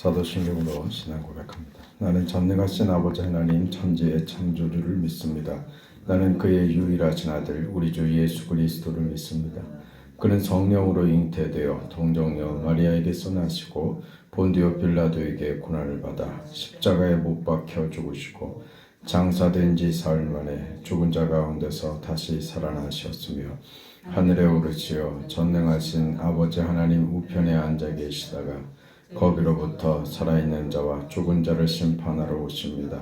사도신경으로 신앙 고백합니다. 나는 전능하신 아버지 하나님 천지의 창조주를 믿습니다. 나는 그의 유일하신 아들 우리 주 예수 그리스도를 믿습니다. 그는 성령으로 잉태되어 동정녀 마리아에게서 나시고 본디오 빌라도에게 고난을 받아 십자가에 못 박혀 죽으시고 장사된 지 사흘 만에 죽은 자 가운데서 다시 살아나셨으며 하늘에 오르시어 전능하신 아버지 하나님 우편에 앉아 계시다가 거기로부터 살아있는 자와 죽은 자를 심판하러 오십니다.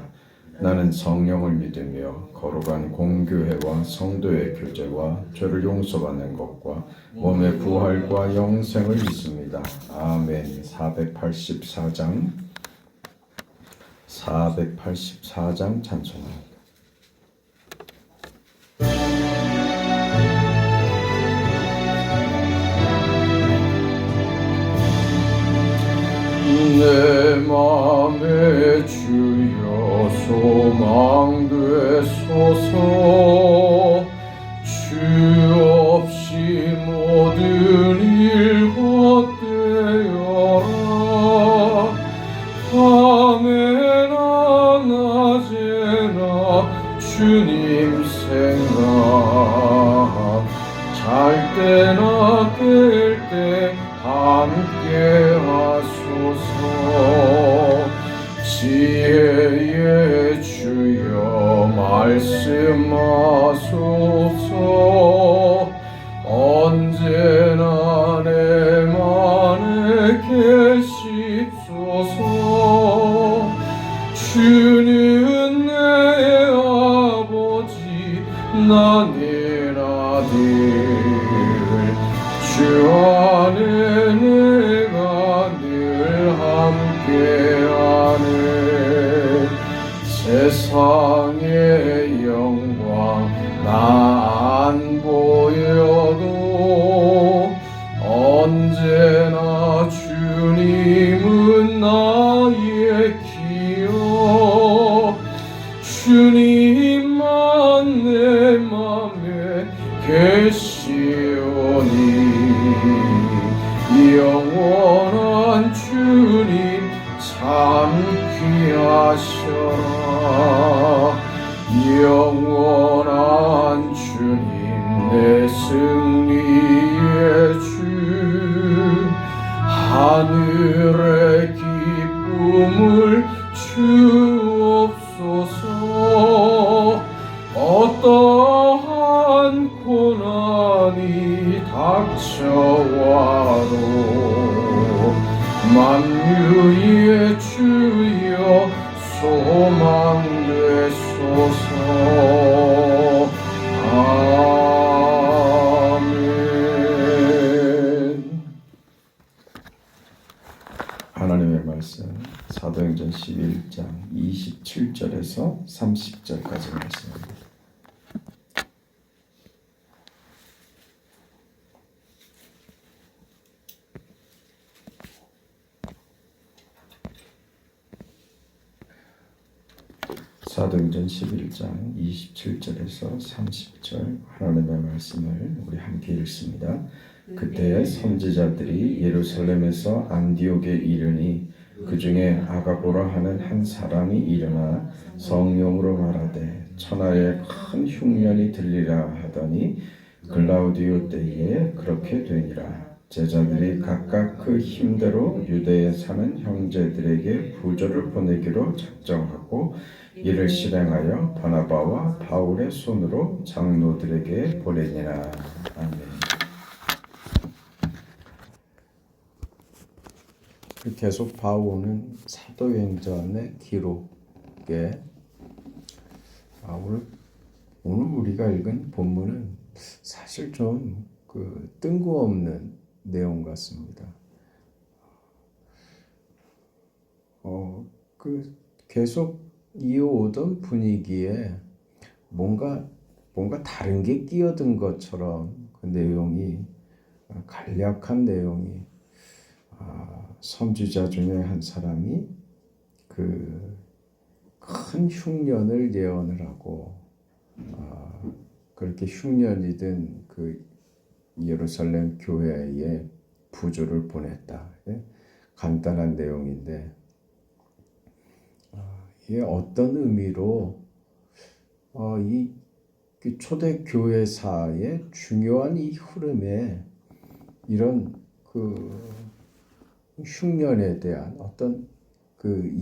나는 성령을 믿으며 거룩한 공교회와 성도의 교제와 죄를 용서받는 것과 몸의 부활과 영생을 믿습니다. 아멘. 484장 찬송합니다. 내 맘에 주여 소망 되소서. 주 없이 모든 일 헛되어라. 밤에나 낮에나 주님 생각, 잘 때나 깰 때 함께 하소서. 지혜의 주여 말씀하소서. 언제나 내 맘에 계십소서. 주는 내 아버지 나의 아들, 주 안에 내가 늘 함께하네. 세상의 영광 나 안 보여도 언제나 주님은 나의 기억. 주님만 내 맘에 계시오니 영원한 주님 참 귀하셔라. 영원한 주님 내 승리의 주, 하늘의 기쁨을 주옵소서. 어떠한 고난이 닥쳐와도 만유의 주여 소망 되소서. 아멘. 하나님의 말씀 사도행전 11장 27절에서 30절까지 말씀입니다. 사도행전 11장 27절에서 30절 하나님의 말씀을 우리 함께 읽습니다. 그때 선지자들이 예루살렘에서 안디옥에 이르니 그 중에 아가보라 하는 한 사람이 일어나 성령으로 말하되 천하에 큰 흉년이 들리라 하더니 글라우디오 때에 그렇게 되니라. 제자들이 각각 그 힘대로 유대에 사는 형제들에게 부조를 보내기로 작정하고 이를 실행하여 바나바와 바울의 손으로 장로들에게 보내니라. 아멘. 계속 바울은 사도행전의 기록에 오늘 우리가 읽은 본문은 사실 좀 뜬금없는 내용 같습니다. 계속 이어오던 분위기에 뭔가 다른 게 끼어든 것처럼 그 내용이 간략한 내용이 선지자 중에 한 사람이 그 큰 흉년을 예언을 하고 그렇게 흉년이 든 그 예루살렘 교회에 부조를 보냈다. 간단한 내용인데 이게 어떤 의미로 이 초대 교회사의 중요한 이 흐름에 이런 그 흉년에 대한 어떤 그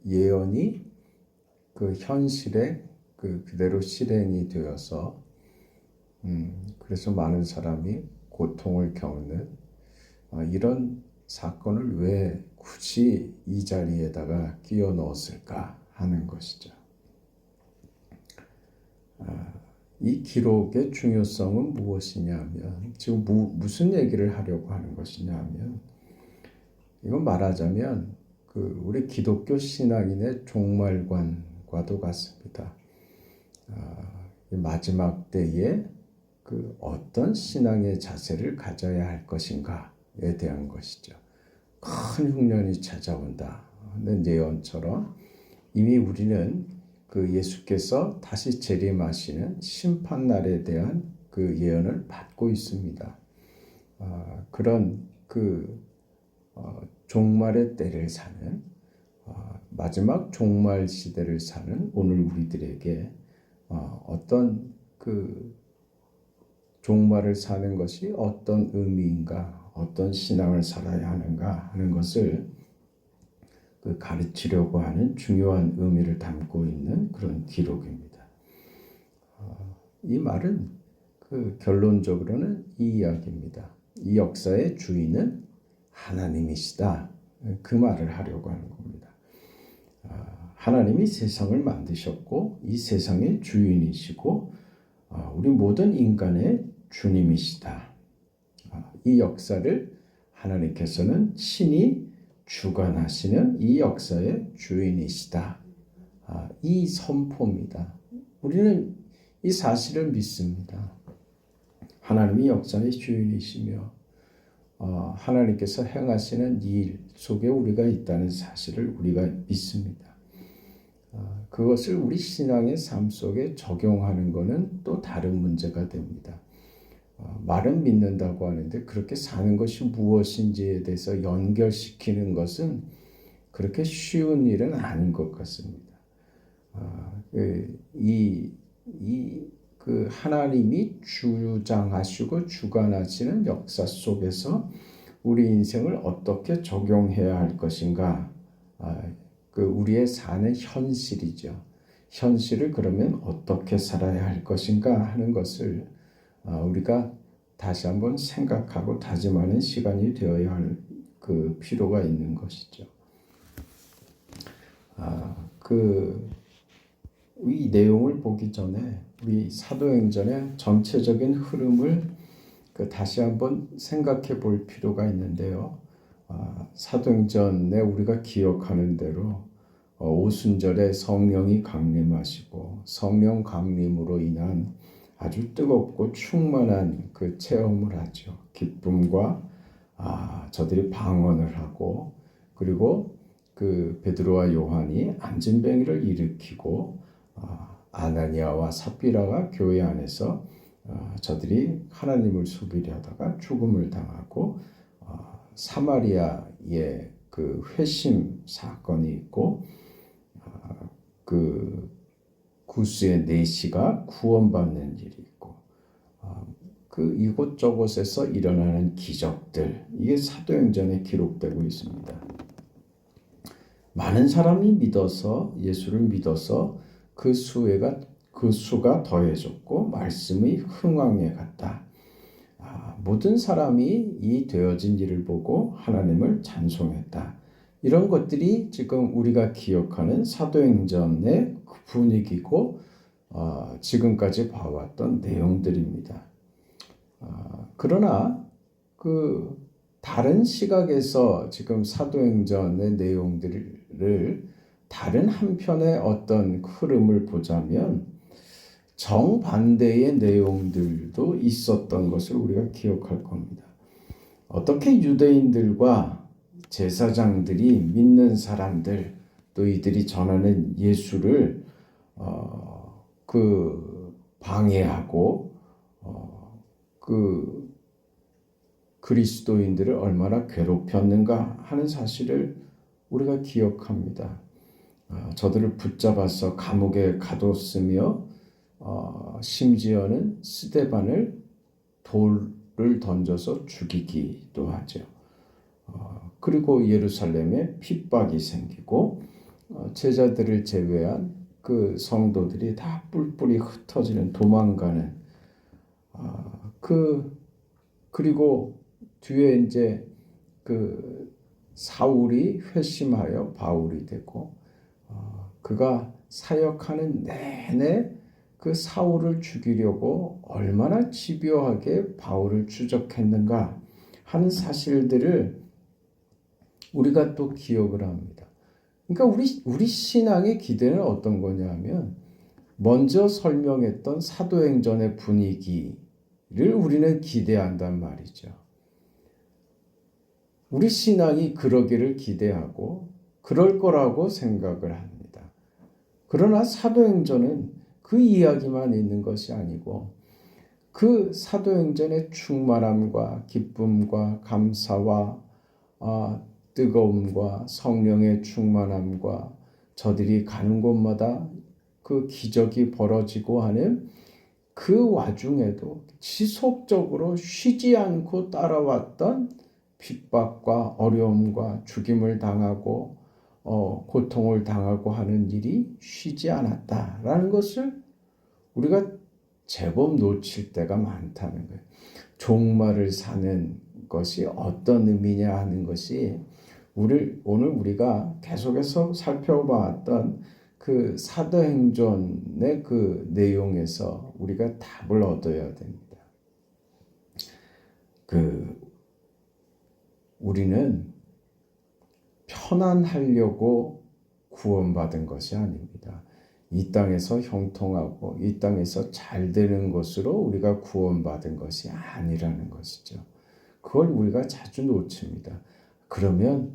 예언이 그 현실에 그대로 실행이 되어서 그래서 많은 사람이 고통을 겪는 이런 사건을 왜 굳이 이 자리에다가 끼워 넣었을까 하는 것이죠. 이 기록의 중요성은 무엇이냐면 지금 무슨 얘기를 하려고 하는 것이냐면 이건 말하자면 우리 기독교 신앙인의 종말관과도 같습니다. 마지막 때에 어떤 신앙의 자세를 가져야 할 것인가에 대한 것이죠. 큰 흉년이 찾아온다는 예언처럼 이미 우리는 예수께서 다시 재림하시는 심판날에 대한 예언을 받고 있습니다. 그런 종말의 때를 사는 마지막 종말 시대를 사는 오늘 우리들에게 어떤 종말을 사는 것이 어떤 의미인가, 어떤 신앙을 살아야 하는가 하는 것을 가르치려고 하는 중요한 의미를 담고 있는 그런 기록입니다. 이 말은 결론적으로는 이 이야기입니다. 이 역사의 주인은 하나님이시다. 그 말을 하려고 하는 겁니다. 하나님이 세상을 만드셨고 이 세상의 주인이시고 우리 모든 인간의 주님이시다. 이 역사를 하나님께서는 친히 주관하시는 이 역사의 주인이시다. 이 선포입니다. 우리는 이 사실을 믿습니다. 하나님이 역사의 주인이시며 하나님께서 행하시는 일 속에 우리가 있다는 사실을 우리가 믿습니다. 그것을 우리 신앙의 삶 속에 적용하는 것은 또 다른 문제가 됩니다. 말은 믿는다고 하는데 그렇게 사는 것이 무엇인지에 대해서 연결시키는 것은 그렇게 쉬운 일은 아닌 것 같습니다. 하나님이 주장하시고 주관하시는 역사 속에서 우리 인생을 어떻게 적용해야 할 것인가, 우리의 사는 현실이죠. 현실을 그러면 어떻게 살아야 할 것인가 하는 것을 우리가 다시 한번 생각하고 다짐하는 시간이 되어야 할 필요가 있는 것이죠. 이 내용을 보기 전에 우리 사도행전의 전체적인 흐름을 다시 한번 생각해 볼 필요가 있는데요. 사도행전에 우리가 기억하는 대로 오순절에 성령이 강림하시고 성령 강림으로 인한 아주 뜨겁고 충만한 체험을 하죠. 기쁨과 저들이 방언을 하고 그리고 베드로와 요한이 안진뱅이를 일으키고 아나니아와 삽비라가 교회 안에서 저들이 하나님을 속이려 하다가 죽음을 당하고 사마리아의 회심 사건이 있고 구스의 내시가 구원받는 일이 있고 이곳저곳에서 일어나는 기적들, 이게 사도행전에 기록되고 있습니다. 많은 사람이 믿어서 예수를 믿어서 그 수가 더해졌고 말씀이 흥왕에 갔다. 모든 사람이 이 되어진 일을 보고 하나님을 찬송했다. 이런 것들이 지금 우리가 기억하는 사도행전의 분위기고 지금까지 봐왔던 내용들입니다. 그러나 다른 시각에서 지금 사도행전의 내용들을 다른 한편의 어떤 흐름을 보자면 정반대의 내용들도 있었던 것을 우리가 기억할 겁니다. 어떻게 유대인들과 제사장들이 믿는 사람들 또 이들이 전하는 예수를 방해하고 그리스도인들을 얼마나 괴롭혔는가 하는 사실을 우리가 기억합니다. 저들을 붙잡아서 감옥에 가뒀으며 심지어는 스데반을 돌을 던져서 죽이기도 하죠. 그리고 예루살렘에 핍박이 생기고 제자들을 제외한 그 성도들이 다 뿔뿔이 흩어지는 도망가는 그리고 뒤에 이제 그 사울이 회심하여 바울이 되고 그가 사역하는 내내 그 사울을 죽이려고 얼마나 집요하게 바울을 추적했는가 하는 사실들을 우리가 또 기억을 합니다. 그러니까 우리 신앙의 기대는 어떤 거냐면 먼저 설명했던 사도행전의 분위기를 우리는 기대한단 말이죠. 우리 신앙이 그러기를 기대하고 그럴 거라고 생각을 합니다. 그러나 사도행전은 그 이야기만 있는 것이 아니고 그 사도행전의 충만함과 기쁨과 감사와 뜨거움과 성령의 충만함과 저들이 가는 곳마다 그 기적이 벌어지고 하는 그 와중에도 지속적으로 쉬지 않고 따라왔던 핍박과 어려움과 죽임을 당하고 고통을 당하고 하는 일이 쉬지 않았다라는 것을 우리가 제법 놓칠 때가 많다는 거예요. 종말을 사는 것이 어떤 의미냐 하는 것이 오늘 우리가 계속해서 살펴봤던 그 사도행전의 그 내용에서 우리가 답을 얻어야 됩니다. 우리는 편안하려고 구원받은 것이 아닙니다. 이 땅에서 형통하고 이 땅에서 잘 되는 것으로 우리가 구원받은 것이 아니라는 것이죠. 그걸 우리가 자주 놓칩니다. 그러면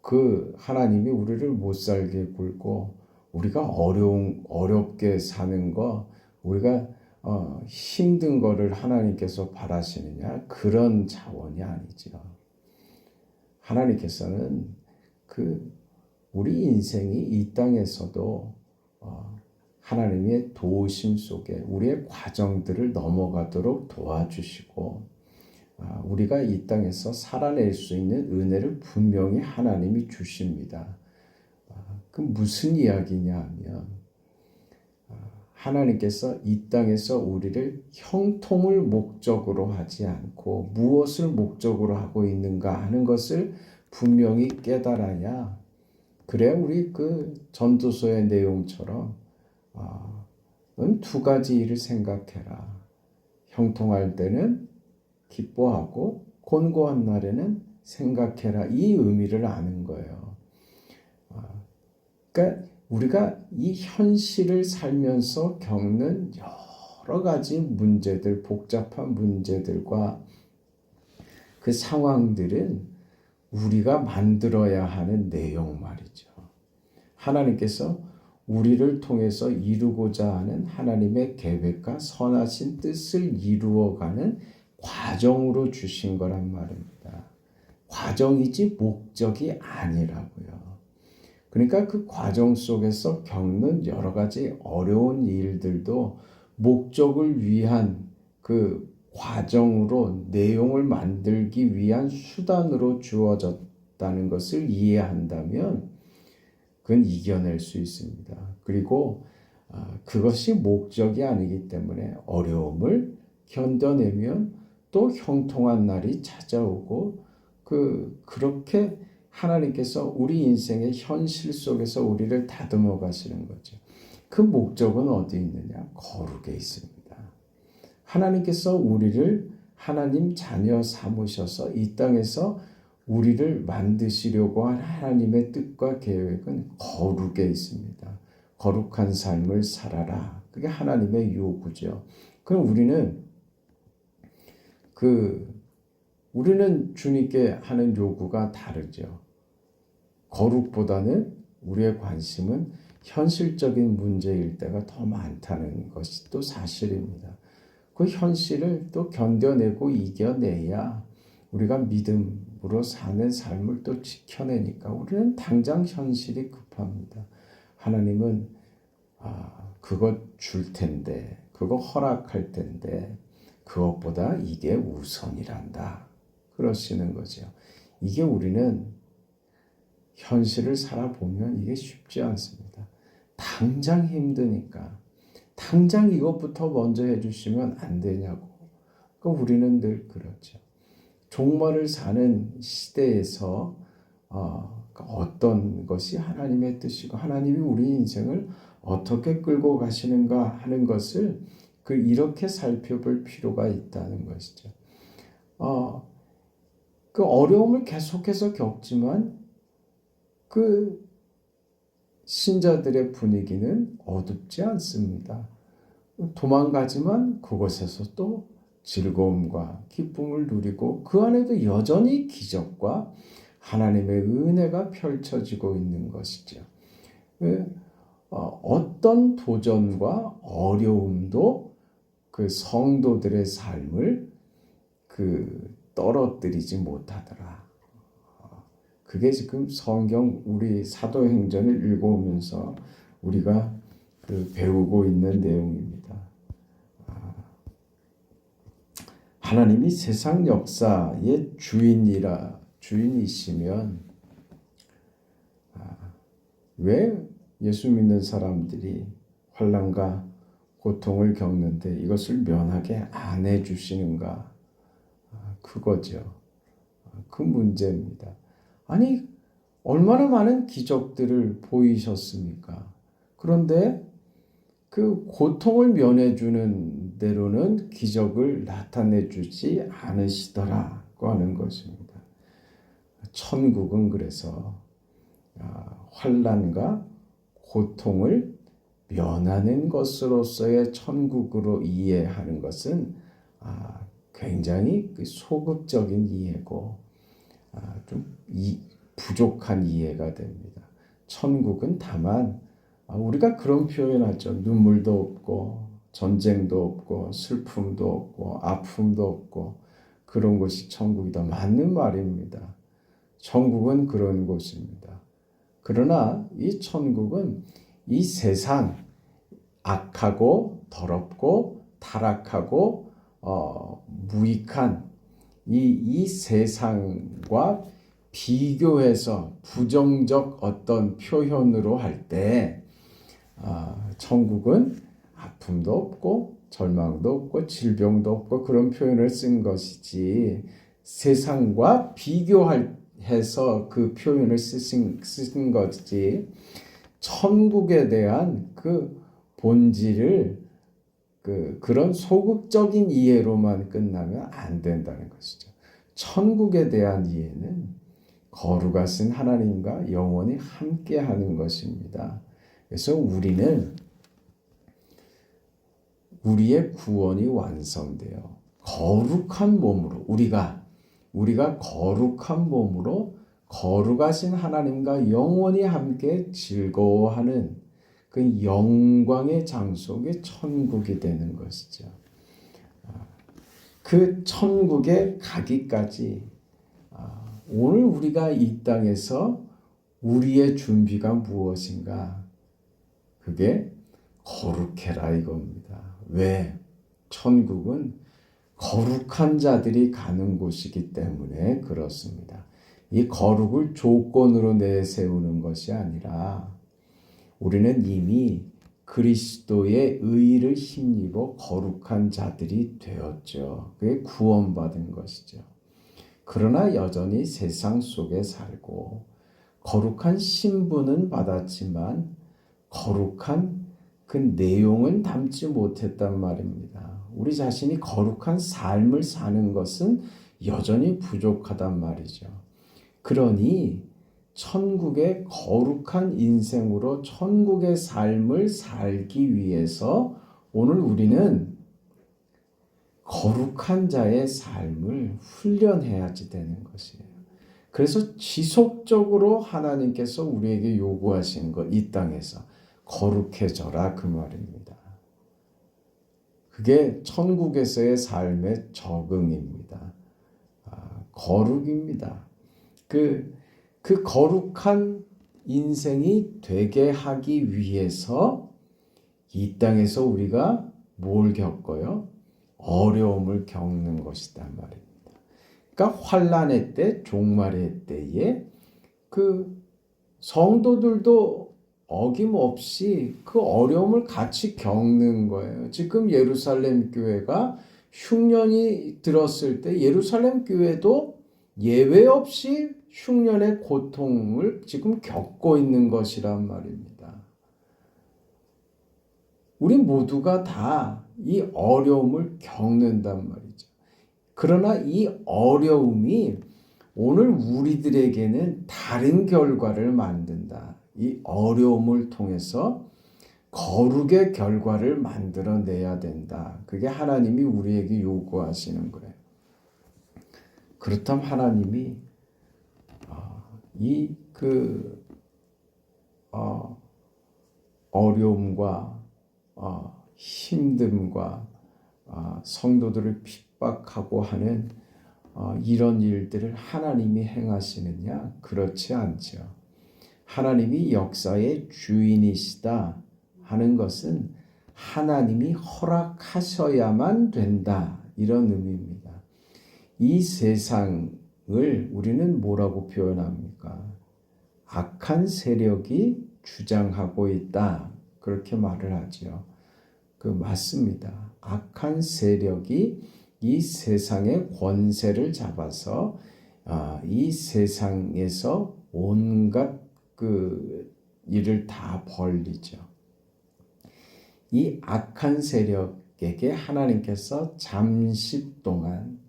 그 하나님이 우리를 못 살게 굴고 우리가 어렵게 사는 거 우리가 힘든 거를 하나님께서 바라시느냐? 그런 차원이 아니죠. 하나님께서는 우리 인생이 이 땅에서도 하나님의 도우심 속에 우리의 과정들을 넘어가도록 도와주시고 우리가 이 땅에서 살아낼 수 있는 은혜를 분명히 하나님이 주십니다. 그 무슨 이야기냐 하면 하나님께서 이 땅에서 우리를 형통을 목적으로 하지 않고 무엇을 목적으로 하고 있는가 하는 것을 분명히 깨달아야 그래 우리 그 전도서의 내용처럼 두 가지 일을 생각해라. 형통할 때는 기뻐하고 곤고한 날에는 생각해라. 이 의미를 아는 거예요. 그러니까 우리가 이 현실을 살면서 겪는 여러 가지 문제들, 복잡한 문제들과 그 상황들은 우리가 만들어야 하는 내용 말이죠. 하나님께서 우리를 통해서 이루고자 하는 하나님의 계획과 선하신 뜻을 이루어가는 과정으로 주신 거란 말입니다. 과정이지 목적이 아니라고요. 그러니까 그 과정 속에서 겪는 여러 가지 어려운 일들도 목적을 위한 그 과정으로 내용을 만들기 위한 수단으로 주어졌다는 것을 이해한다면 그건 이겨낼 수 있습니다. 그리고 그것이 목적이 아니기 때문에 어려움을 견뎌내면 또 형통한 날이 찾아오고 그렇게 하나님께서 우리 인생의 현실 속에서 우리를 다듬어 가시는 거죠. 그 목적은 어디 있느냐? 거룩에 있습니다. 하나님께서 우리를 하나님 자녀 삼으셔서 이 땅에서 우리를 만드시려고 한 하나님의 뜻과 계획은 거룩에 있습니다. 거룩한 삶을 살아라. 그게 하나님의 요구죠. 그럼 우리는 주님께 하는 요구가 다르죠. 거룩보다는 우리의 관심은 현실적인 문제일 때가 더 많다는 것이 또 사실입니다. 그 현실을 또 견뎌내고 이겨내야 우리가 믿음으로 사는 삶을 또 지켜내니까 우리는 당장 현실이 급합니다. 하나님은 그것 줄 텐데, 그거 허락할 텐데 그것보다 이게 우선이란다. 그러시는 거죠. 이게 우리는 현실을 살아보면 이게 쉽지 않습니다. 당장 힘드니까 당장 이것부터 먼저 해주시면 안 되냐고. 그러니까 우리는 늘 그렇죠. 종말을 사는 시대에서 어떤 것이 하나님의 뜻이고 하나님이 우리 인생을 어떻게 끌고 가시는가 하는 것을 이렇게 살펴볼 필요가 있다는 것이죠. 그 어려움을 계속해서 겪지만 그 신자들의 분위기는 어둡지 않습니다. 도망가지만 그곳에서 또 즐거움과 기쁨을 누리고 그 안에도 여전히 기적과 하나님의 은혜가 펼쳐지고 있는 것이죠. 어떤 도전과 어려움도 그 성도들의 삶을 떨어뜨리지 못하더라. 그게 지금 성경 우리 사도행전을 읽어오면서 우리가 배우고 있는 내용입니다. 하나님이 세상 역사의 주인이시면 왜 예수 믿는 사람들이 환난과 고통을 겪는데 이것을 면하게 안 해주시는가? 그거죠. 그 문제입니다. 아니, 얼마나 많은 기적들을 보이셨습니까? 그런데 그 고통을 면해주는 대로는 기적을 나타내주지 않으시더라고 하는 것입니다. 천국은 그래서 환난과 고통을 면하는 것으로서의 천국으로 이해하는 것은 굉장히 소극적인 이해고 좀 부족한 이해가 됩니다. 천국은 다만 우리가 그런 표현하죠. 눈물도 없고 전쟁도 없고 슬픔도 없고 아픔도 없고 그런 곳이 천국이다. 맞는 말입니다. 천국은 그런 곳입니다. 그러나 이 천국은 이 세상 악하고 더럽고 타락하고 무익한 이 세상과 비교해서 부정적 어떤 표현으로 할 때 천국은 아픔도 없고 절망도 없고 질병도 없고 그런 표현을 쓴 것이지 세상과 비교해서 그 표현을 쓰신 것이지 천국에 대한 그 본질을 그런 소극적인 이해로만 끝나면 안 된다는 것이죠. 천국에 대한 이해는 거룩하신 하나님과 영원히 함께하는 것입니다. 그래서 우리는 우리의 구원이 완성되어 거룩한 몸으로 우리가 거룩한 몸으로 거룩하신 하나님과 영원히 함께 즐거워하는 그 영광의 장소가 천국이 되는 것이죠. 그 천국에 가기까지 오늘 우리가 이 땅에서 우리의 준비가 무엇인가? 그게 거룩해라 이겁니다. 왜? 천국은 거룩한 자들이 가는 곳이기 때문에 그렇습니다. 이 거룩을 조건으로 내세우는 것이 아니라 우리는 이미 그리스도의 의를 힘입어 거룩한 자들이 되었죠. 그게 구원받은 것이죠. 그러나 여전히 세상 속에 살고 거룩한 신분은 받았지만 거룩한 그 내용은 담지 못했단 말입니다. 우리 자신이 거룩한 삶을 사는 것은 여전히 부족하단 말이죠. 그러니 천국의 거룩한 인생으로 천국의 삶을 살기 위해서 오늘 우리는 거룩한 자의 삶을 훈련해야지 되는 것이에요. 그래서 지속적으로 하나님께서 우리에게 요구하시는 것, 이 땅에서 거룩해져라 그 말입니다. 그게 천국에서의 삶의 적응입니다. 거룩입니다. 그 거룩한 인생이 되게 하기 위해서 이 땅에서 우리가 뭘 겪어요? 어려움을 겪는 것이단 말입니다. 그러니까 환난의 때, 종말의 때에 그 성도들도 어김없이 그 어려움을 같이 겪는 거예요. 지금 예루살렘 교회가 흉년이 들었을 때 예루살렘 교회도 예외 없이 흉년의 고통을 지금 겪고 있는 것이란 말입니다. 우리 모두가 다 이 어려움을 겪는단 말이죠. 그러나 이 어려움이 오늘 우리들에게는 다른 결과를 만든다. 이 어려움을 통해서 거룩의 결과를 만들어내야 된다. 그게 하나님이 우리에게 요구하시는 거예요. 그렇다면 하나님이 이 어려움과 힘듦과 성도들을 핍박하고 하는 이런 일들을 하나님이 행하시느냐? 그렇지 않죠. 하나님이 역사의 주인이시다 하는 것은 하나님이 허락하셔야만 된다. 이런 의미입니다. 이 세상을 우리는 뭐라고 표현합니까? 악한 세력이 주장하고 있다. 그렇게 말을 하죠. 맞습니다. 악한 세력이 이 세상의 권세를 잡아서 이 세상에서 온갖 일을 다 벌리죠. 이 악한 세력에게 하나님께서 잠시 동안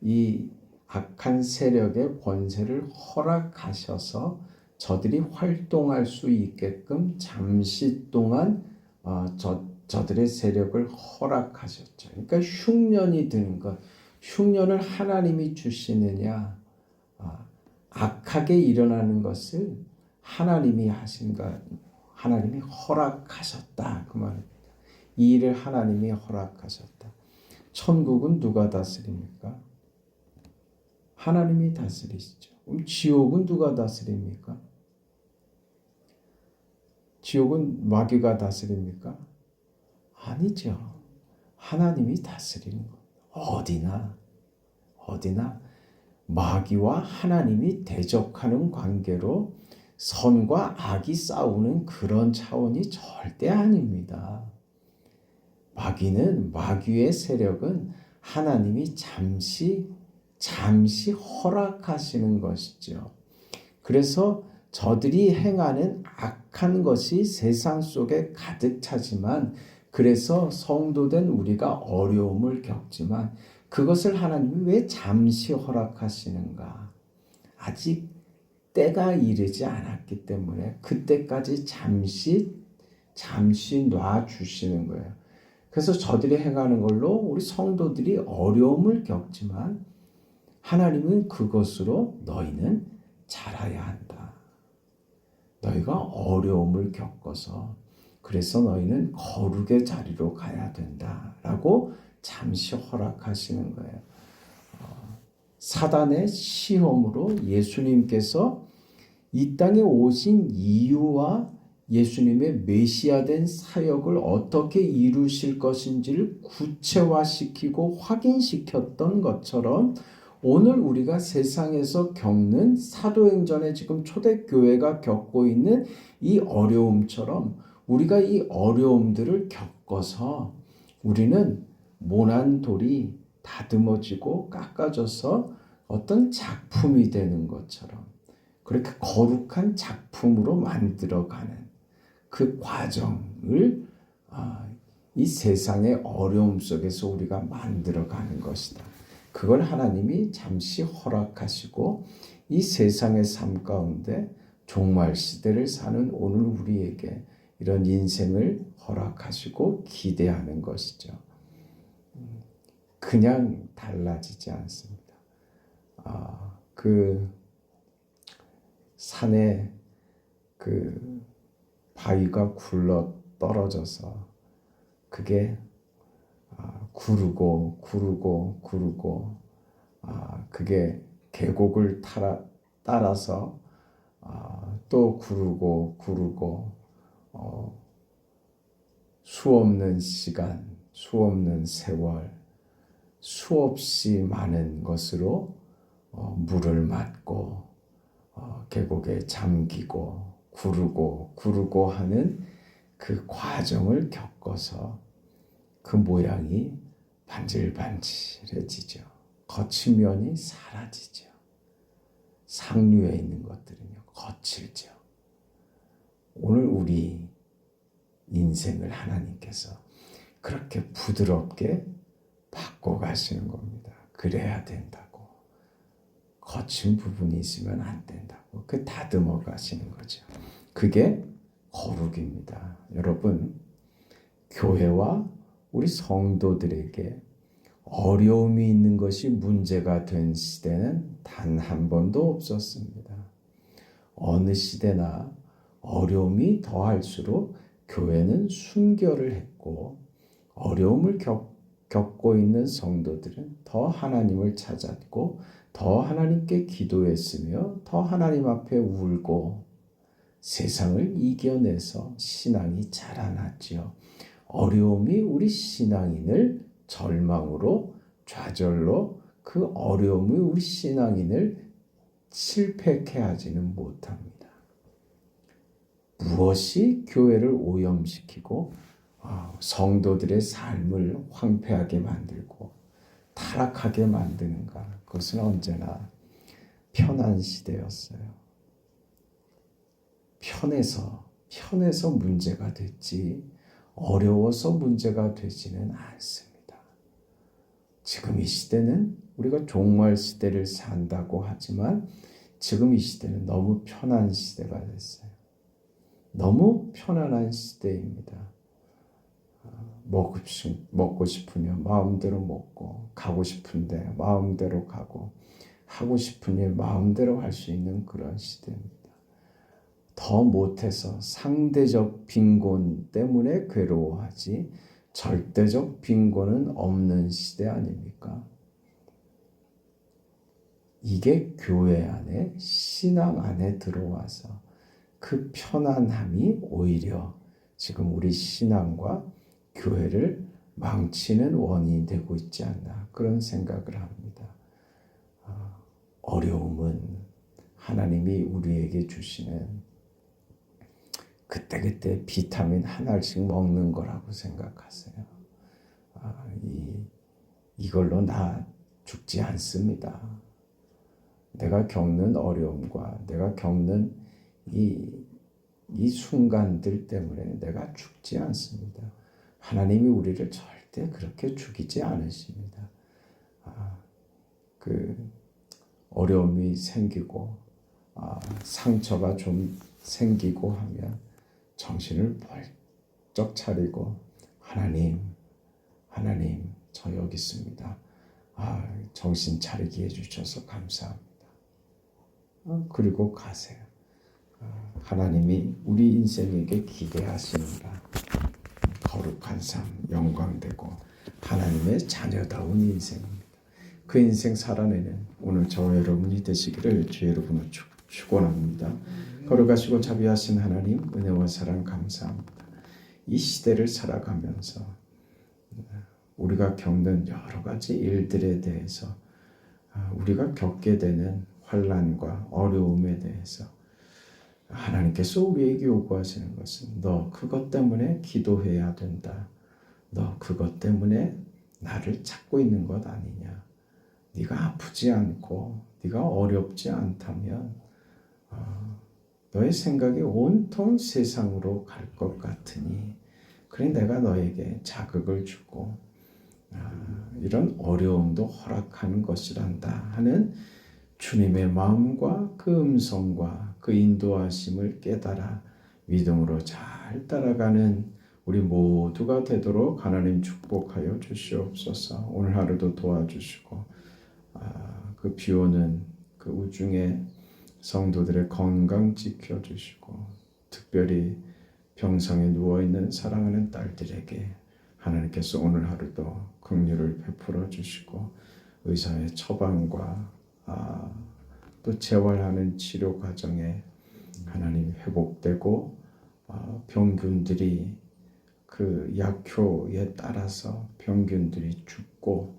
이 악한 세력의 권세를 허락하셔서 저들이 활동할 수 있게끔 잠시 동안 저들의 세력을 허락하셨죠. 그러니까 흉년이 드는 것, 흉년을 하나님이 주시느냐, 악하게 일어나는 것을 하나님이 하신가, 하나님이 허락하셨다 그 말입니다. 이 일을 하나님이 허락하셨다. 천국은 누가 다스립니까? 하나님이 다스리시죠. 그럼 지옥은 누가 다스립니까? 지옥은 마귀가 다스립니까? 아니죠. 하나님이 다스리는 것. 어디나 마귀와 하나님이 대적하는 관계로 선과 악이 싸우는 그런 차원이 절대 아닙니다. 마귀의 세력은 하나님이 잠시 허락하시는 것이죠. 그래서 저들이 행하는 악한 것이 세상 속에 가득 차지만 그래서 성도된 우리가 어려움을 겪지만 그것을 하나님이 왜 잠시 허락하시는가? 아직 때가 이르지 않았기 때문에 그때까지 잠시 놔주시는 거예요. 그래서 저들이 행하는 걸로 우리 성도들이 어려움을 겪지만 하나님은 그것으로 너희는 자라야 한다. 너희가 어려움을 겪어서 그래서 너희는 거룩의 자리로 가야 된다라고 잠시 허락하시는 거예요. 사단의 시험으로 예수님께서 이 땅에 오신 이유와 예수님의 메시아된 사역을 어떻게 이루실 것인지를 구체화시키고 확인시켰던 것처럼 오늘 우리가 세상에서 겪는 사도행전에 지금 초대교회가 겪고 있는 이 어려움처럼 우리가 이 어려움들을 겪어서 우리는 모난 돌이 다듬어지고 깎아져서 어떤 작품이 되는 것처럼 그렇게 거룩한 작품으로 만들어가는 그 과정을 이 세상의 어려움 속에서 우리가 만들어가는 것이다. 그걸 하나님이 잠시 허락하시고 이 세상의 삶 가운데 종말 시대를 사는 오늘 우리에게 이런 인생을 허락하시고 기대하는 것이죠. 그냥 달라지지 않습니다. 그 산에 그 바위가 굴러 떨어져서 그게 구르고 그게 계곡을 따라서 또 구르고 수없는 시간, 수없는 세월, 수없이 많은 것으로 물을 맞고 계곡에 잠기고 구르고 하는 그 과정을 겪어서 그 모양이 반질반질해지죠. 거친 면이 사라지죠. 상류에 있는 것들은요, 거칠죠. 오늘 우리 인생을 하나님께서 그렇게 부드럽게 바꿔가시는 겁니다. 그래야 된다고. 거친 부분이 있으면 안 된다고. 그 다듬어 가시는 거죠. 그게 거룩입니다. 여러분, 교회와 우리 성도들에게 어려움이 있는 것이 문제가 된 시대는 단 한 번도 없었습니다. 어느 시대나 어려움이 더할수록 교회는 순결을 했고 어려움을 겪고 있는 성도들은 더 하나님을 찾았고 더 하나님께 기도했으며 더 하나님 앞에 울고 세상을 이겨내서 신앙이 자라났지요. 어려움이 우리 신앙인을 절망으로 좌절로 그 어려움이 우리 신앙인을 실패케 하지는 못합니다. 무엇이 교회를 오염시키고 성도들의 삶을 황폐하게 만들고 타락하게 만드는가? 그것은 언제나 편한 시대였어요. 편해서 문제가 됐지 어려워서 문제가 되지는 않습니다. 지금 이 시대는 우리가 종말 시대를 산다고 하지만 지금 이 시대는 너무 편한 시대가 됐어요. 너무 편안한 시대입니다. 먹고 싶으면 마음대로 먹고 가고 싶은데 마음대로 가고 하고 싶은 일 마음대로 할 수 있는 그런 시대입니다. 더 못해서 상대적 빈곤 때문에 괴로워하지 절대적 빈곤은 없는 시대 아닙니까? 이게 교회 안에 신앙 안에 들어와서 그 편안함이 오히려 지금 우리 신앙과 교회를 망치는 원인이 되고 있지 않나 그런 생각을 합니다. 어려움은 하나님이 우리에게 주시는 그때그때 비타민 하나씩 먹는 거라고 생각하세요. 이걸로 나 죽지 않습니다. 내가 겪는 어려움과 내가 겪는 이 순간들 때문에 내가 죽지 않습니다. 하나님이 우리를 절대 그렇게 죽이지 않으십니다. 그 어려움이 생기고 상처가 좀 생기고 하면 정신을 벌쩍 차리고 하나님 저 여기 있습니다. 정신 차리게 해주셔서 감사합니다. 그리고 가세요. 하나님이 우리 인생에게 기대하시는가 거룩한 삶, 영광되고 하나님의 자녀다운 인생입니다. 그 인생 살아내는 오늘 저와 여러분이 되시기를 주의 이름으로 축원합니다. 거룩하시고 자비하신 하나님 은혜와 사랑 감사합니다. 이 시대를 살아가면서 우리가 겪는 여러 가지 일들에 대해서 우리가 겪게 되는 환난과 어려움에 대해서 하나님께서 우리에게 요구하시는 것은 너 그것 때문에 기도해야 된다. 너 그것 때문에 나를 찾고 있는 것 아니냐. 네가 아프지 않고 네가 어렵지 않다면 너의 생각이 온통 세상으로 갈 것 같으니 그래 내가 너에게 자극을 주고 이런 어려움도 허락하는 것이란다 하는 주님의 마음과 그 음성과 그 인도하심을 깨달아 믿음으로 잘 따라가는 우리 모두가 되도록 하나님 축복하여 주시옵소서. 오늘 하루도 도와주시고 그 비오는 그 우중에 성도들의 건강 지켜주시고 특별히 병상에 누워있는 사랑하는 딸들에게 하나님께서 오늘 하루도 긍휼을 베풀어 주시고 의사의 처방과 또 재활하는 치료 과정에 하나님 회복되고 병균들이 그 약효에 따라서 병균들이 죽고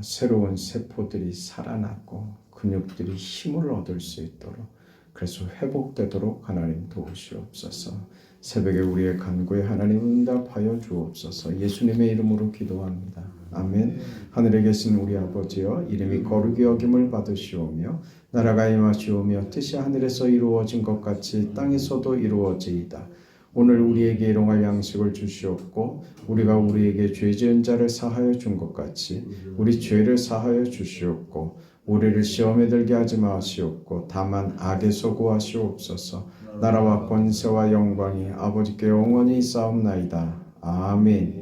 새로운 세포들이 살아나고 근육들이 힘을 얻을 수 있도록 그래서 회복되도록 하나님 도우시옵소서. 새벽에 우리의 간구에 하나님 응답하여 주옵소서. 예수님의 이름으로 기도합니다. 아멘. 하늘에 계신 우리 아버지여 이름이 거룩히 여김을 받으시오며 나라가 임하시오며 뜻이 하늘에서 이루어진 것 같이 땅에서도 이루어지이다. 오늘 우리에게 일용할 양식을 주시옵고 우리가 우리에게 죄 지은 자를 사하여 준 것 같이 우리 죄를 사하여 주시옵고 우리를 시험에 들게 하지 마시옵고 다만 악에서 구하시옵소서. 나라와 권세와 영광이 아버지께 영원히 있사옵나이다. 아멘.